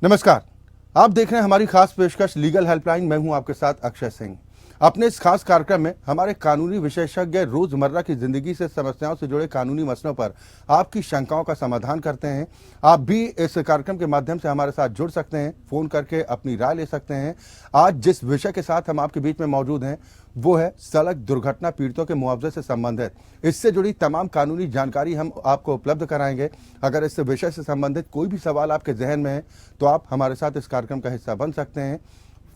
नमस्कार। आप देख रहे हैं हमारी खास पेशकश लीगल हेल्पलाइन। मैं हूं आपके साथ अक्षय सिंह। अपने इस खास कार्यक्रम में हमारे कानूनी विशेषज्ञ रोजमर्रा की जिंदगी से समस्याओं से जुड़े कानूनी मसलों पर आपकी शंकाओं का समाधान करते हैं। आप भी इस कार्यक्रम के माध्यम से हमारे साथ जुड़ सकते हैं, फोन करके अपनी राय ले सकते हैं। आज जिस विषय के साथ हम आपके बीच में मौजूद हैं वो है सड़क दुर्घटना पीड़ितों के मुआवजे से संबंधित। इससे जुड़ी तमाम कानूनी जानकारी हम आपको उपलब्ध कराएंगे। अगर इस विषय से संबंधित कोई भी सवाल आपके जहन में है तो आप हमारे साथ इस कार्यक्रम का हिस्सा बन सकते हैं।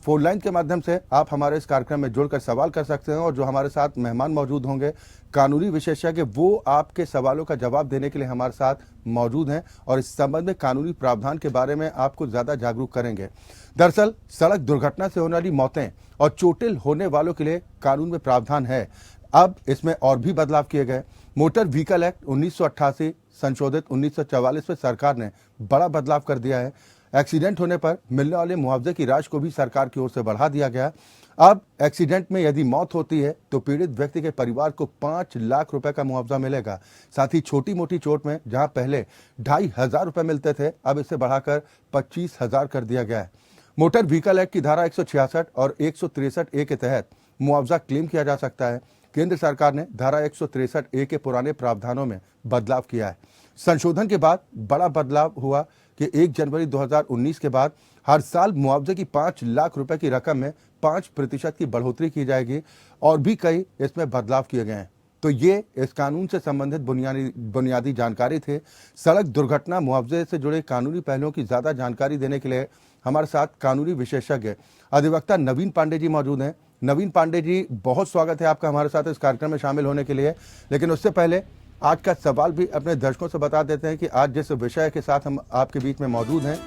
फोन लाइन के माध्यम से आप हमारे इस कार्यक्रम में जुड़कर सवाल कर सकते हैं और जो हमारे साथ मेहमान मौजूद होंगे कानूनी विशेषज्ञ, वो आपके सवालों का जवाब देने के लिए हमारे साथ मौजूद हैं और इस संबंध में कानूनी प्रावधान के बारे में आपको ज्यादा जागरूक करेंगे। दरअसल सड़क दुर्घटना से होने वाली मौतें और चोटिल होने वालों के लिए कानून में प्रावधान है। अब इसमें और भी बदलाव किए गए। मोटर व्हीकल एक्ट 1988 संशोधित 1944 में सरकार ने बड़ा बदलाव कर दिया है। एक्सीडेंट होने पर मिलने वाले मुआवजे की राशि को भी सरकार की ओर से बढ़ा दिया गया। अब एक्सीडेंट में यदि मौत होती है तो पीड़ित व्यक्ति के परिवार को 5 लाख रुपए का मुआवजा मिलेगा। साथ ही छोटी मोटी चोट में जहां पहले 2,500 रुपए मिलते थे, अब इसे बढ़ाकर 25,000 कर दिया गया है। मोटर व्हीकल एक्ट की धारा 166 और 163 ए के तहत मुआवजा क्लेम किया जा सकता है। केंद्र सरकार ने धारा 163 ए के पुराने प्रावधानों में बदलाव किया है। संशोधन के बाद बड़ा बदलाव हुआ कि 1 जनवरी 2019 के बाद हर साल मुआवजे की 5 लाख रुपए की रकम में 5% की बढ़ोतरी की जाएगी और भी कई इसमें बदलाव किए गए हैं। तो ये इस कानून से संबंधित बुनियादी जानकारी थे। सड़क दुर्घटना मुआवजे से जुड़े कानूनी पहलुओं की ज्यादा जानकारी देने के लिए हमारे साथ कानूनी विशेषज्ञ अधिवक्ता नवीन पांडे जी मौजूद हैं। नवीन पांडे जी, बहुत स्वागत है आपका हमारे साथ इस कार्यक्रम में शामिल होने के लिए। लेकिन उससे पहले आज का सवाल भी अपने दर्शकों से बता देते हैं कि आज जिस विषय के साथ हम आपके बीच में मौजूद हैं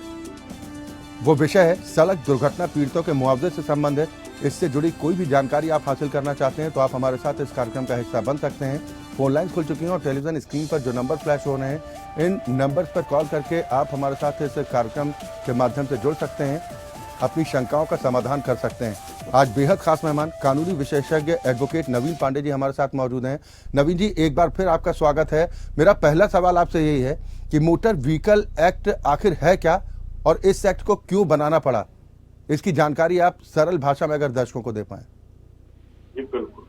वो विषय है सड़क दुर्घटना पीड़ितों के मुआवजे से संबंधित। इससे जुड़ी कोई भी जानकारी आप हासिल करना चाहते हैं तो आप हमारे साथ इस कार्यक्रम का हिस्सा बन सकते हैं। फोन लाइन खुल चुकी हैं और टेलीविजन स्क्रीन पर जो नंबर फ्लैश हो रहे हैं, इन नंबर्स पर कॉल करके आप हमारे साथ इस कार्यक्रम के माध्यम से जुड़ सकते हैं, अपनी शंकाओं का समाधान कर सकते हैं। आज बेहद खास मेहमान कानूनी विशेषज्ञ एडवोकेट नवीन पांडे जी हमारे साथ मौजूद हैं। नवीन जी, एक बार फिर आपका स्वागत है। मेरा पहला सवाल आपसे यही है कि मोटर व्हीकल एक्ट आखिर है क्या और इस एक्ट को क्यों बनाना पड़ा? इसकी जानकारी आप सरल भाषा में अगर दर्शकों को दे पाए। जी बिल्कुल।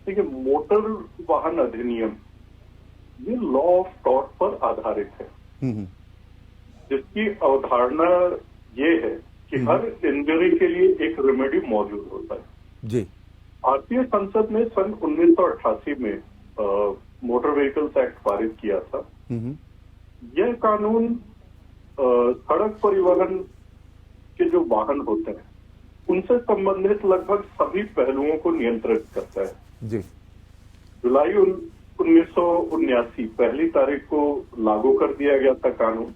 देखिए, मोटर वाहन अधिनियम ये लॉ ऑफ टॉर्ट पर आधारित है, जिसकी अवधारणा ये है कि हर इंजरी के लिए एक रेमेडी मौजूद होता है। जी। भारतीय संसद ने सन 1988 में मोटर व्हीकल्स एक्ट पारित किया था। यह कानून सड़क परिवहन के जो वाहन होते हैं उनसे संबंधित लगभग सभी पहलुओं को नियंत्रित करता है। जी। जुलाई 1979 पहली तारीख को लागू कर दिया गया था कानून।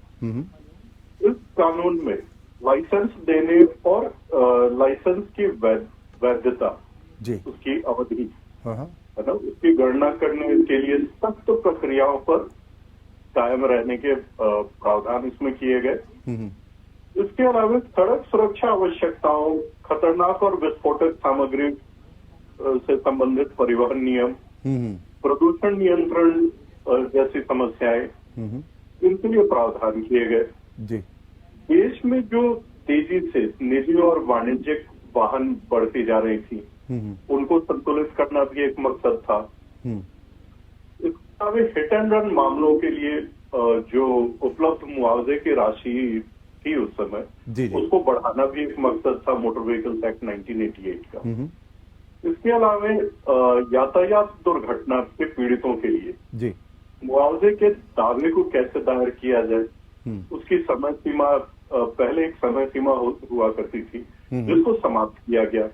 इस कानून में लाइसेंस देने और लाइसेंस की वैधता, उसकी अवधि है ना, उसकी गणना करने के लिए सख्त प्रक्रियाओं पर कायम रहने के प्रावधान इसमें किए गए। इसके अलावा सड़क सुरक्षा आवश्यकताओं, खतरनाक और विस्फोटक सामग्री से संबंधित परिवहन नियम, प्रदूषण नियंत्रण जैसी समस्याएं, इनके लिए प्रावधान किए गए। जी। देश में जो तेजी से निजी और वाणिज्यिक वाहन बढ़ती जा रही थी, उनको संतुलित करना भी एक मकसद था। इसके अलावा हिट एंड रन मामलों के लिए जो उपलब्ध मुआवजे की राशि थी उस समय, उसको बढ़ाना भी एक मकसद था मोटर व्हीकल्स एक्ट 1988 का। इसके अलावा यातायात दुर्घटना के पीड़ितों के लिए मुआवजे के दावे को कैसे दायर किया जाए, उसकी समय सीमा, पहले एक समय सीमा हुआ करती थी जिसको समाप्त किया गया।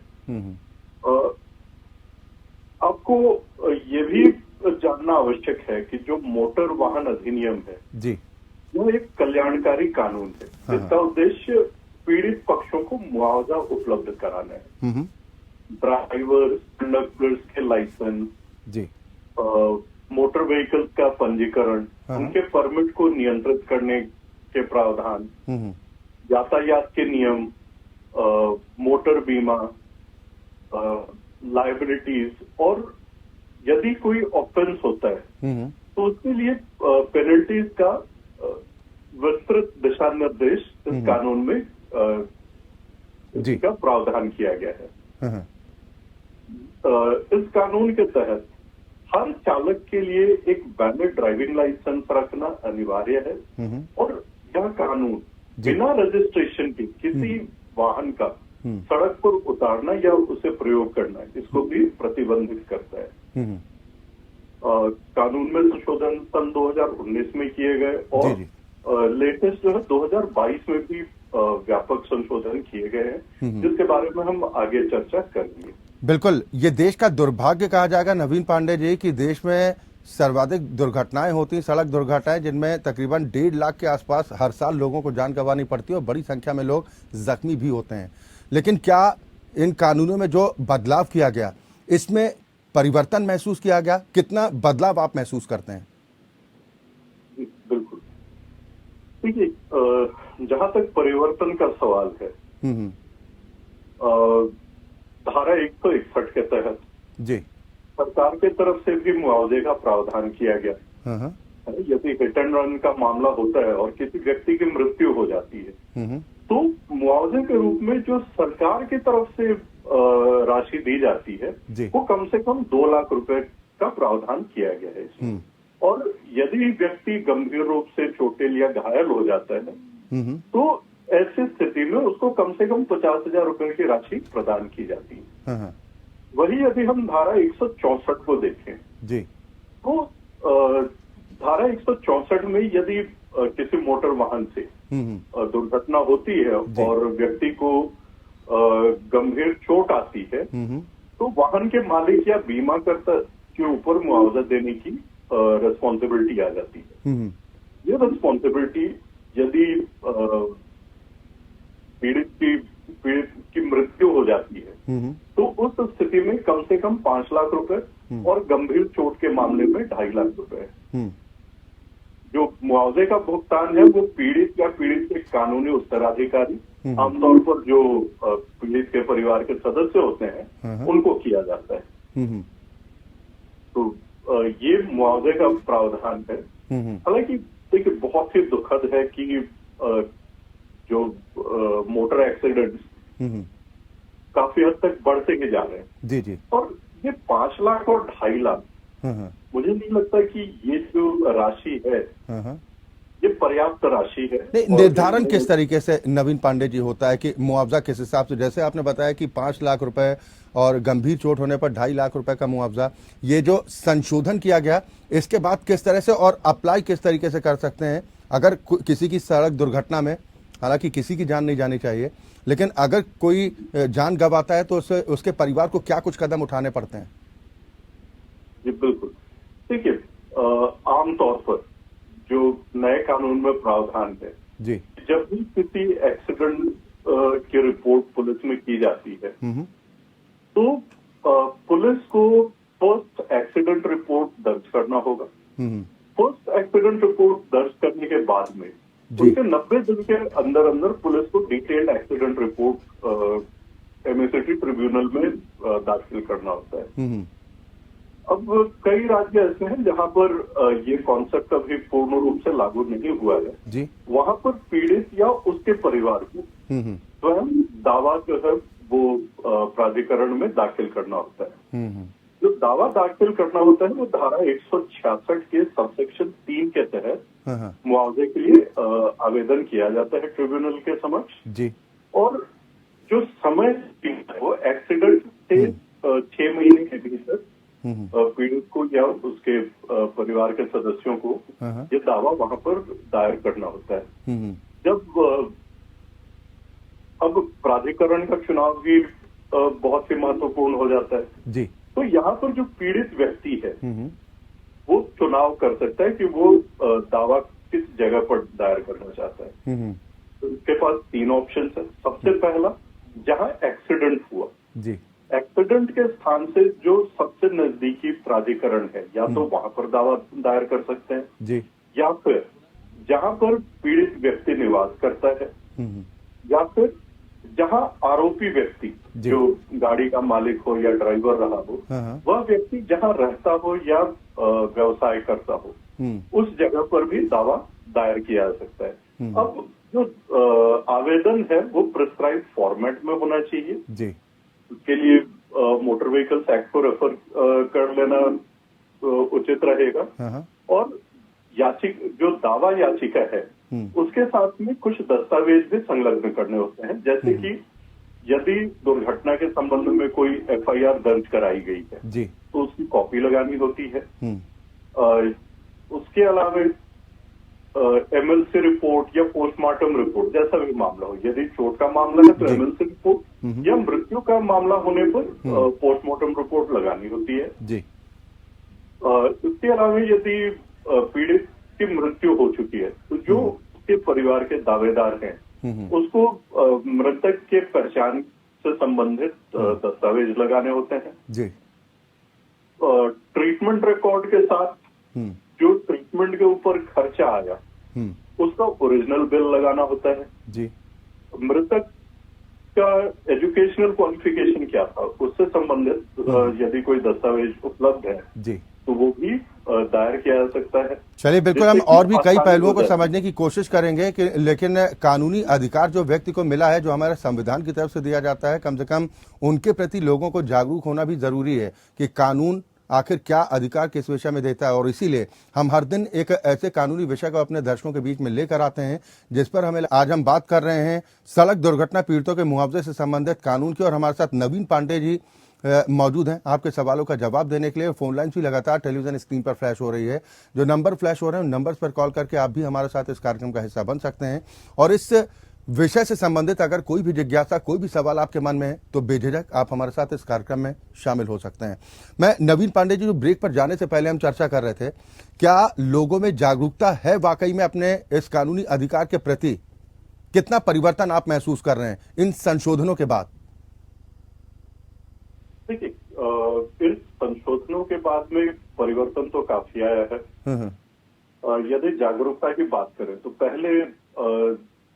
आपको ये भी जानना आवश्यक है कि जो मोटर वाहन अधिनियम है जी, वो एक कल्याणकारी कानून है। जिसका उद्देश्य पीड़ित पक्षों को मुआवजा उपलब्ध कराना है। ड्राइवर, कंडक्टर्स के लाइसेंस जी, मोटर व्हीकल्स का पंजीकरण, उनके परमिट को नियंत्रित करने के प्रावधान, यातायात के नियम, मोटर बीमा, लायबिलिटीज, और यदि कोई ऑफेंस होता है तो उसके लिए पेनल्टीज का विस्तृत दिशा निर्देश इस कानून में जी। इसका प्रावधान किया गया है। हाँ, इस कानून के तहत हर चालक के लिए एक वैलिड ड्राइविंग लाइसेंस रखना अनिवार्य है और यह कानून बिना रजिस्ट्रेशन के किसी वाहन का सड़क पर उतारना या उसे प्रयोग करना इसको भी प्रतिबंधित करता है। कानून में संशोधन सन 2019 में किए गए और लेटेस्ट जो है 2022 में भी व्यापक संशोधन किए गए हैं, जिसके बारे में हम आगे चर्चा करेंगे। बिल्कुल, ये देश का दुर्भाग्य कहा जाएगा नवीन पांडे जी कि देश में सर्वाधिक दुर्घटनाएं होती हैं, सड़क दुर्घटनाएं, जिनमें तकरीबन 1.5 लाख के आसपास हर साल लोगों को जान गंवानी पड़ती है और बड़ी संख्या में लोग जख्मी भी होते हैं। लेकिन क्या इन कानूनों में जो बदलाव किया गया, इसमें परिवर्तन महसूस किया गया? कितना बदलाव आप महसूस करते हैं? बिल्कुल, देखिए, जहां तक परिवर्तन का सवाल है, धारा 161 के तहत जी सरकार के तरफ से भी मुआवजे का प्रावधान किया गया। यदि हिट एंड रन का मामला होता है और किसी व्यक्ति की मृत्यु हो जाती है तो मुआवजे के रूप में जो सरकार की तरफ से राशि दी जाती है वो कम से कम 2 लाख रुपए का प्रावधान किया गया है इसमें। और यदि व्यक्ति गंभीर रूप से चोटिल या घायल हो जाता है तो ऐसी स्थिति में उसको कम से कम 50,000 रुपए की राशि प्रदान की जाती है। वही यदि हम धारा 164 को देखें जी तो धारा 164 में यदि किसी मोटर वाहन से दुर्घटना होती है और व्यक्ति को गंभीर चोट आती है तो वाहन के मालिक या बीमाकर्ता के ऊपर मुआवजा देने की रिस्पॉन्सिबिलिटी आ जाती है। ये रिस्पॉन्सिबिलिटी यदि पीड़ित की मृत्यु हो जाती है तो उस स्थिति में कम से कम 5 लाख रुपए और गंभीर चोट के मामले में 2.5 लाख रुपए जो मुआवजे का भुगतान है वो पीड़ित या पीड़ित के कानूनी उत्तराधिकारी, आमतौर पर जो पीड़ित के परिवार के सदस्य होते हैं उनको किया जाता है। तो ये मुआवजे का प्रावधान है। हालांकि देखिए, बहुत ही दुखद है कि जो मोटर एक्सीडेंट्स काफी हद तक बढ़ते ही जा रहे हैं जी जी। और ये 5 लाख और 2.5 लाख मुझे नहीं लगता कि ये जो राशि है ये पर्याप्त राशि है। नहीं, निर्धारण किस तरीके से नवीन पांडे जी होता है कि मुआवजा किस हिसाब से? जैसे आपने बताया कि 5 लाख रुपए और गंभीर चोट होने पर 2.5 लाख रुपए का मुआवजा, ये जो संशोधन किया गया इसके बाद किस तरह से और अप्लाई किस तरीके से कर सकते हैं अगर किसी की सड़क दुर्घटना में, हालांकि किसी की जान नहीं जानी चाहिए, लेकिन अगर कोई जान गंवाता है तो उसके परिवार को क्या कुछ कदम उठाने पड़ते हैं? जी बिल्कुल, देखिए, आमतौर पर जो नए कानून में प्रावधान है जी, जब भी किसी एक्सीडेंट की रिपोर्ट पुलिस में की जाती है तो पुलिस को फर्स्ट एक्सीडेंट रिपोर्ट दर्ज करना होगा। फर्स्ट एक्सीडेंट रिपोर्ट दर्ज करने के बाद में उसके 90 दिन के अंदर अंदर पुलिस को detailed accident report MST tribunal में दाखिल करना होता है। अब कई राज्य ऐसे हैं जहां पर ये कॉन्सेप्ट अभी पूर्ण रूप से लागू नहीं हुआ है जी। वहां पर पीड़ित या उसके परिवार को स्वयं दावा जो है वो प्राधिकरण में दाखिल करना होता है। जो दावा दाखिल करना होता है वो धारा 166 के सबसेक्शन 3 के तहत मुआवजे के लिए आवेदन किया जाता है ट्रिब्यूनल के समक्ष जी। और जो समय वो एक्सीडेंट से 6 महीने के भीतर पीड़ित को या उसके परिवार के सदस्यों को ये दावा वहां पर दायर करना होता है। जब अब प्राधिकरण का चुनाव भी बहुत ही महत्वपूर्ण हो जाता है जी। तो यहाँ पर जो पीड़ित व्यक्ति है वो चुनाव कर सकता है कि वो दावा किस जगह पर दायर करना चाहता है। तो उसके पास 3 ऑप्शन है। सबसे पहला, जहां एक्सीडेंट हुआ जी, एक्सीडेंट के स्थान से जो सबसे नजदीकी प्राधिकरण है या तो वहां पर दावा दायर कर सकते हैं जी, या फिर जहां पर पीड़ित व्यक्ति निवास करता है, या फिर जहां आरोपी व्यक्ति जो गाड़ी का मालिक हो या ड्राइवर रहा हो, वह व्यक्ति जहां रहता हो या व्यवसाय करता हो, उस जगह पर भी दावा दायर किया जा सकता है। अब जो आवेदन है वो प्रिस्क्राइब फॉर्मेट में होना चाहिए जी। उसके लिए मोटर व्हीकल्स एक्ट को रेफर कर लेना उचित रहेगा। हाँ। और जो दावा याचिका है उसके साथ में कुछ दस्तावेज भी संलग्न करने होते हैं, जैसे कि यदि दुर्घटना के संबंध में कोई एफआईआर दर्ज कराई गई है जी। तो उसकी कॉपी लगानी होती है। उसके अलावा एमएलसी रिपोर्ट या पोस्टमार्टम रिपोर्ट, जैसा भी मामला हो, यदि चोट का मामला है तो एमएलसी रिपोर्ट या मृत्यु का मामला होने पर पोस्टमार्टम रिपोर्ट लगानी होती है जी। इसके अलावा यदि पीड़ित की मृत्यु हो चुकी है तो जो उसके परिवार के दावेदार हैं उसको मृतक के पहचान से संबंधित दस्तावेज लगाने होते हैं जी। ट्रीटमेंट रिकॉर्ड के साथ जो ट्रीटमेंट के ऊपर खर्चा आया उसका ओरिजिनल बिल लगाना होता है जी। मृतक का एजुकेशनल क्वालिफिकेशन क्या था उससे संबंधित यदि कोई दस्तावेज उपलब्ध है जी तो वो भी दायर किया जा सकता है। चलिए, बिल्कुल हम और भी कई पहलुओं को समझने की कोशिश करेंगे कि लेकिन कानूनी अधिकार जो व्यक्ति को मिला है, जो हमारे संविधान की तरफ से दिया जाता है, कम से कम उनके प्रति लोगों को जागरूक होना भी जरूरी है कि कानून आखिर क्या अधिकार किस विषय में देता है। और इसीलिए हम हर दिन एक ऐसे कानूनी विषय को अपने दर्शकों के बीच में लेकर आते हैं जिस पर हमें आज हम बात कर रहे हैं सड़क दुर्घटना पीड़ितों के मुआवजे से संबंधित कानून की। और हमारे साथ नवीन पांडे जी मौजूद हैं आपके सवालों का जवाब देने के लिए। फोन लाइन भी लगातार टेलीविजन स्क्रीन पर फ्लैश हो रही है, जो नंबर फ्लैश हो रहे हैं उन नंबर्स पर कॉल करके आप भी हमारे साथ इस कार्यक्रम का हिस्सा बन सकते हैं। और इस विषय से संबंधित अगर कोई भी जिज्ञासा, कोई भी सवाल आपके मन में है तो बेझिझक आप हमारे साथ इस कार्यक्रम में शामिल हो सकते हैं। मैं नवीन पांडे जी, जो ब्रेक पर जाने से पहले हम चर्चा कर रहे थे, क्या लोगों में जागरूकता है वाकई में अपने इस कानूनी अधिकार के प्रति? कितना परिवर्तन आप महसूस कर रहे हैं इन संशोधनों के बाद? देखिए, इन संशोधनों के बाद में परिवर्तन तो काफी आया है। यदि जागरूकता की बात करें तो पहले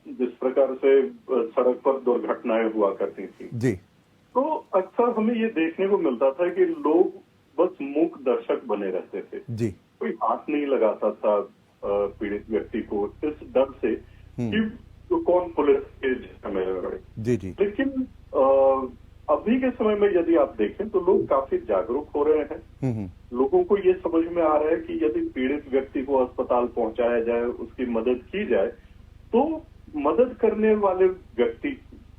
जिस प्रकार से सड़क पर दुर्घटनाएं हुआ करती थी जी, तो अक्सर हमें ये देखने को मिलता था कि लोग बस मूक दर्शक बने रहते थे जी। कोई हाथ नहीं लगाता था पीड़ित व्यक्ति को इस डर से कि तो कौन पुलिस के झमेले में पड़े। जी जी। लेकिन अभी के समय में यदि आप देखें तो लोग काफी जागरूक हो रहे हैं। लोगों को ये समझ में आ रहा है कि यदि पीड़ित व्यक्ति को अस्पताल पहुंचाया जाए, उसकी मदद की जाए, तो मदद करने वाले व्यक्ति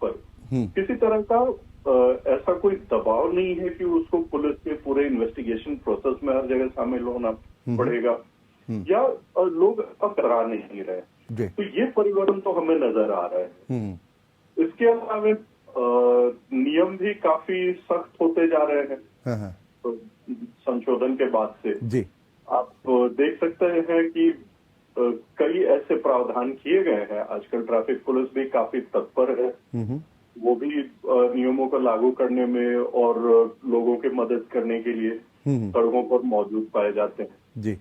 पर किसी तरह का ऐसा कोई दबाव नहीं है कि उसको पुलिस के पूरे इन्वेस्टिगेशन प्रोसेस में हर जगह शामिल होना पड़ेगा, या लोग अब डरा नहीं रहे। तो ये परिवर्तन तो हमें नजर आ रहा है। इसके अलावा नियम भी काफी सख्त होते जा रहे हैं तो संशोधन के बाद से जी। आप देख सकते हैं कि कई ऐसे प्रावधान किए गए हैं। आजकल ट्रैफिक पुलिस भी काफी तत्पर है, वो भी नियमों को लागू करने में और लोगों की मदद करने के लिए सड़कों पर मौजूद पाए जाते हैं जी।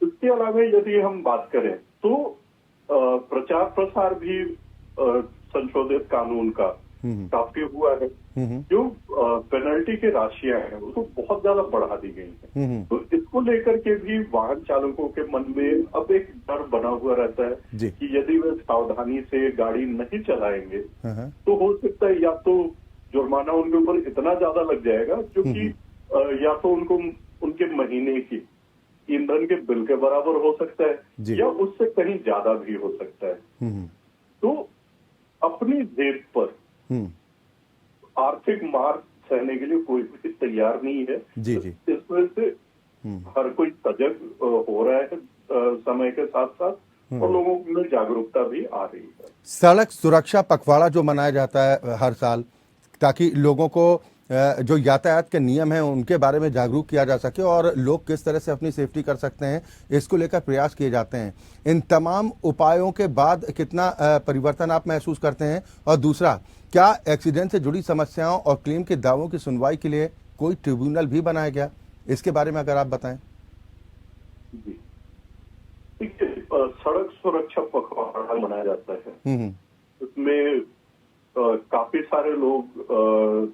इसके अलावा यदि हम बात करें तो प्रचार प्रसार भी संशोधित कानून का काफी हुआ है। जो पेनल्टी की राशियां हैं उसको बहुत ज्यादा बढ़ा दी गई है। तो इसको लेकर के भी वाहन चालकों के मन में अब एक डर बना हुआ रहता है कि यदि वे सावधानी से गाड़ी नहीं चलाएंगे तो हो सकता है या तो जुर्माना उनके ऊपर इतना ज्यादा लग जाएगा जो कि या तो उनको उनके महीने की ईंधन के बिल के बराबर हो सकता है या उससे कहीं ज्यादा भी हो सकता है। तो अपनी जेब पर आर्थिक मार सहने के लिए कोई भी तैयार नहीं है जी जी। इस वजह से हर कोई सजग हो रहा है समय के साथ साथ और लोगों में जागरूकता भी आ रही है। सड़क सुरक्षा पखवाड़ा जो मनाया जाता है हर साल, ताकि लोगों को जो यातायात के नियम हैं उनके बारे में जागरूक किया जा सके और लोग किस तरह से अपनी सेफ्टी कर सकते हैं, इसको लेकर प्रयास किए जाते हैं। इन तमाम उपायों के बाद कितना परिवर्तन आप महसूस करते हैं? और दूसरा, क्या एक्सीडेंट से जुड़ी समस्याओं और क्लेम के दावों की सुनवाई के लिए कोई ट्रिब्यूनल भी बनाया गया? इसके बारे में अगर आप बताएं। जी, सड़क सुरक्षा पखवाड़ा मनाया जाता है। इसमें काफी सारे लोग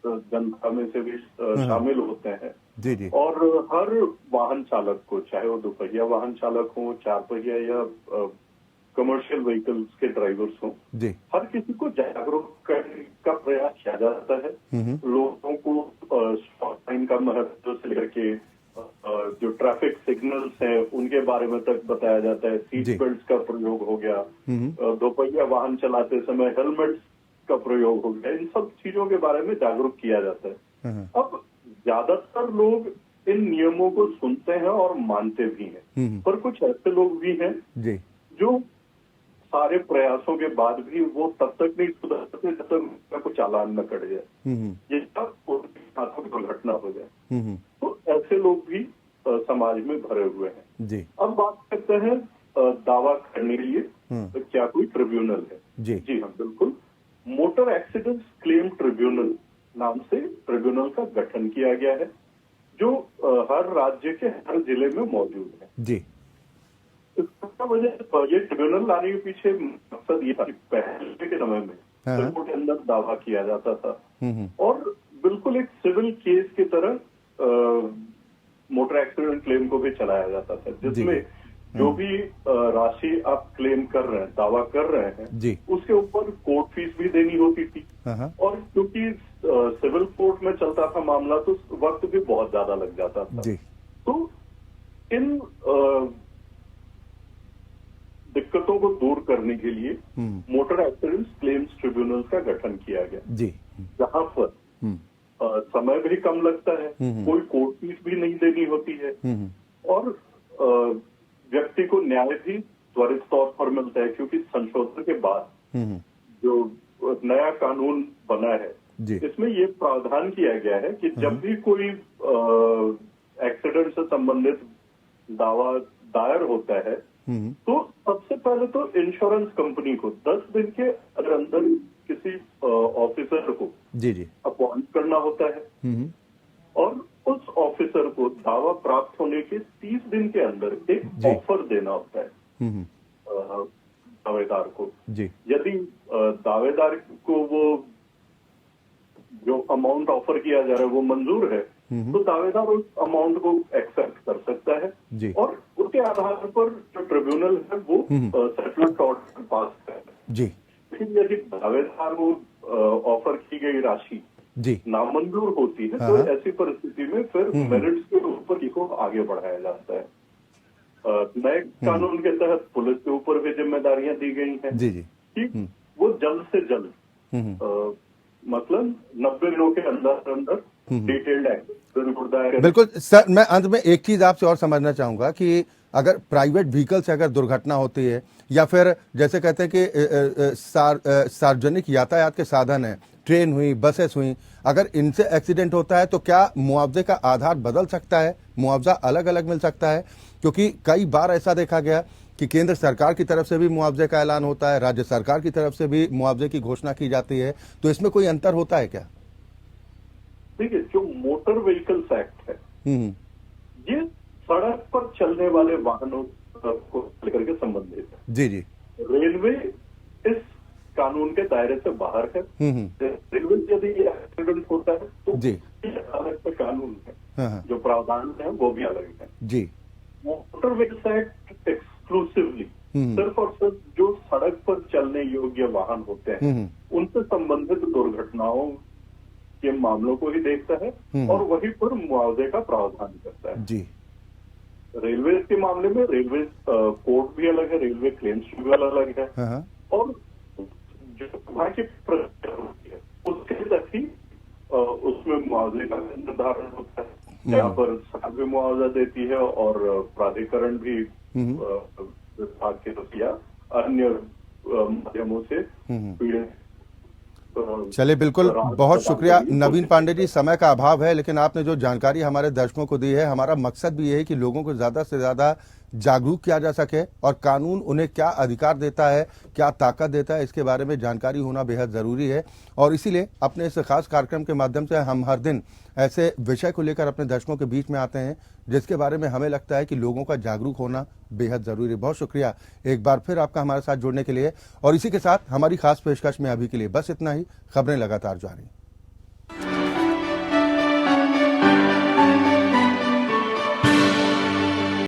जनता में से भी शामिल होते हैं जी जी और हर वाहन चालक को, चाहे वो दोपहिया वाहन चालक हो, चार पहिया या कमर्शियल व्हीकल्स के ड्राइवर्स हों, जी हर किसी को जागरूक करने का प्रयास किया जाता है। लोगों को स्टॉप साइन का महत्व से लेकर के जो ट्रैफिक सिग्नल्स हैं उनके बारे में तक बताया जाता है। जी। सीट बेल्ट का प्रयोग हो गया, दोपहिया वाहन चलाते समय हेलमेट का प्रयोग हो गया, इन सब चीजों के बारे में जागरूक किया जाता है। अब ज्यादातर लोग इन नियमों को सुनते हैं और मानते भी हैं, पर कुछ ऐसे लोग भी हैं जी जो सारे प्रयासों के बाद भी वो तब तक नहीं सुधरते जब तक उनका कुछ चालान न कट जाए, ये तब उनके साथ कोई दुर्घटना हो जाए। तो ऐसे लोग भी समाज में भरे हुए हैं। जी अब बात करते हैं दावा करने के लिए तो क्या कोई ट्रिब्यूनल है? जी जी हाँ, बिल्कुल। मोटर एक्सीडेंट्स क्लेम ट्रिब्यूनल नाम से ट्रिब्यूनल का गठन किया गया है, जो हर राज्य के हर जिले में मौजूद है। जी इसका वजह ये ट्रिब्यूनल लाने के पीछे मकसद ये था कि पहले के समय में कोर्ट के अंदर दावा किया जाता था और बिल्कुल एक सिविल केस की तरह मोटर एक्सीडेंट क्लेम को भी चलाया जाता था, जिसमें जो भी राशि आप क्लेम कर रहे हैं, दावा कर रहे हैं, जी उसके ऊपर कोर्ट फीस भी देनी होती थी। और क्योंकि सिविल कोर्ट में चलता था मामला तो वक्त भी बहुत ज्यादा लग जाता था। जी तो इन दिक्कतों को दूर करने के लिए मोटर एक्सीडेंट्स क्लेम्स ट्रिब्यूनल का गठन किया गया, जी जहां पर समय भी कम लगता है, कोई कोर्ट फीस भी नहीं देनी होती है और व्यक्ति को न्याय भी त्वरित तौर पर मिलता है, क्योंकि संशोधन के बाद जो नया कानून बना है इसमें ये प्रावधान किया गया है कि जब भी कोई एक्सीडेंट से संबंधित दावा दायर होता है तो सबसे पहले तो इंश्योरेंस कंपनी को 10 दिन के अंदर किसी ऑफिसर को जी जी अपॉइंट करना होता है और उस ऑफिसर को दावा प्राप्त होने के 30 दिन के अंदर एक ऑफर देना होता है दावेदार को। जी यदि दावेदार को वो जो अमाउंट ऑफर किया जा रहा है वो मंजूर है तो दावेदार उस अमाउंट को एक्सेप्ट कर सकता है जी और उसके आधार पर जो ट्रिब्यूनल है वो सेटलमेंट ऑर्डर पास करेगा। जी लेकिन यदि दावेदार को ऑफर की गई राशि जी नामंजूर होती है तो ऐसी परिस्थिति में फिर मेरिट्स के ऊपर इसको आगे बढ़ाया जाता है। नए कानून के तहत पुलिस के ऊपर भी जिम्मेदारियां दी गई हैं जी जी कि वो जल्द से जल्द मतलब 90 दिनों के अंदर अंदर डिटेल्ड एक्ट। बिल्कुल सर, मैं अंत में एक चीज आपसे और समझना चाहूंगा कि अगर प्राइवेट व्हीकल से अगर दुर्घटना होती है या फिर जैसे कहते हैं कि सार्वजनिक यातायात के साधन है, ट्रेन हुई, बसेस हुई, अगर इनसे एक्सीडेंट होता है तो क्या मुआवजे का आधार बदल सकता है? मुआवजा अलग अलग मिल सकता है? क्योंकि कई बार ऐसा देखा गया कि केंद्र सरकार की तरफ से भी मुआवजे का ऐलान होता है, राज्य सरकार की तरफ से भी मुआवजे की घोषणा की जाती है, तो इसमें कोई अंतर होता है क्या? देखिए, जो मोटर व्हीकल्स एक्ट है ये सड़क पर चलने वाले वाहनों को लेकर के संबंधित है। जी जी रेलवे इस कानून के दायरे से बाहर है। रेलवे यदि एक्सीडेंट होता है तो जी अलग से कानून है, जो प्रावधान है वो भी अलग है। जी मोटर व्हीकल्स एक्ट एक्सक्लूसिवली सिर्फ और सिर्फ जो सड़क पर चलने योग्य वाहन होते हैं उनसे संबंधित दुर्घटनाओं के मामलों को ही देखता है और वहीं पर मुआवजे का प्रावधान करता है। जी रेलवे के मामले में रेलवे कोर्ट भी अलग है, रेलवे क्लेम्स ट्रिब्यूनल अलग है और जो वहाँ की प्रक्रिया होती है उसके तक ही उसमें मुआवजे का निर्धारण होता है। यहाँ पर सरकार भी मुआवजा देती है और प्राधिकरण भी विभाग के या अन्य माध्यमों से पीड़ित। चलिए, बिल्कुल, बहुत शुक्रिया नवीन पांडे जी। समय का अभाव है लेकिन आपने जो जानकारी हमारे दर्शकों को दी है, हमारा मकसद भी ये है कि लोगों को ज्यादा से ज्यादा जागरूक किया जा सके और कानून उन्हें क्या अधिकार देता है, क्या ताकत देता है, इसके बारे में जानकारी होना बेहद ज़रूरी है। और इसीलिए अपने इस खास कार्यक्रम के माध्यम से हम हर दिन ऐसे विषय को लेकर अपने दर्शकों के बीच में आते हैं जिसके बारे में हमें लगता है कि लोगों का जागरूक होना बेहद ज़रूरी है। बहुत शुक्रिया एक बार फिर आपका हमारे साथ जुड़ने के लिए। और इसी के साथ हमारी खास पेशकश में अभी के लिए बस इतना ही। खबरें लगातार जारी।